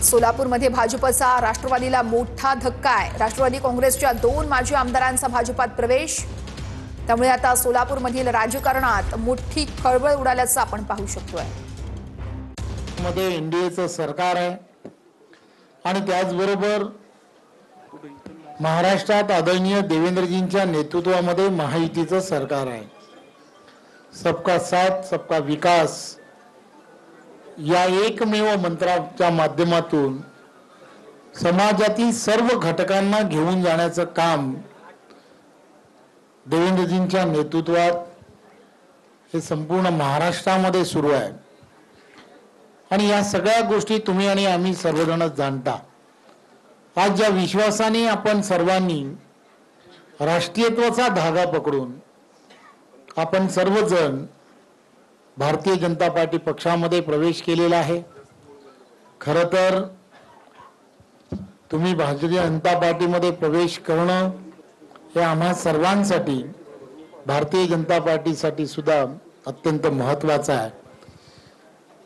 सोलापूरमध्ये भाजपचा राष्ट्रवादीला मोठा धक्का आहे। राष्ट्रवादी काँग्रेसच्या 2 माजी आमदारांचा भाजपात प्रवेश, त्यामुळे आता सोलापूरमधील राजकारणात मोठी खळबळ उडाल्याचं आपण पाहू शकतोय। मध्ये एनडीएचं सरकार आहे आणि त्याचबरोबर महाराष्ट्रात आदरणीय देवेंद्रजींच्या नेतृत्वामध्ये महायुतीचं सरकार आहे। सबका साथ सबका विकास या एकमेव मंत्राच्या माध्यमातून समाजातील सर्व घटकांना घेऊन जाण्याचं काम देवेंद्रजींच्या नेतृत्वात हे संपूर्ण महाराष्ट्रामध्ये सुरू आहे आणि या सगळ्या गोष्टी तुम्ही आणि आम्ही सर्वजणच जाणता। आज ज्या विश्वासाने आपण सर्वांनी राष्ट्रीयत्वाचा धागा पकडून आपण सर्वजण भारतीय जनता पार्टी पक्षामध्ये प्रवेश केलेला आहे। खरं तर तुम्ही भारतीय जनता पार्टीमध्ये प्रवेश करणं हे आम्हा सर्वांसाठी, भारतीय जनता पार्टीसाठी सुद्धा अत्यंत महत्त्वाचं आहे।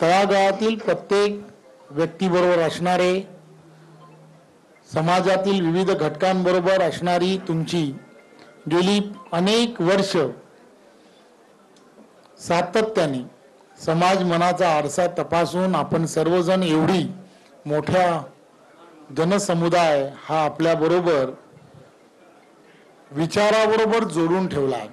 तळागाळातील प्रत्येक व्यक्तीबरोबर असणारे, समाजातील विविध घटकांबरोबर असणारी तुमची गेली अनेक वर्ष सातत्याने समाज मनाचा आरसा तपासून आपण सर्वजण एवढी मोठ्या जनसमुदाय हा आपल्या बरोबर विचाराबरोबर जोडून ठेवला आहे।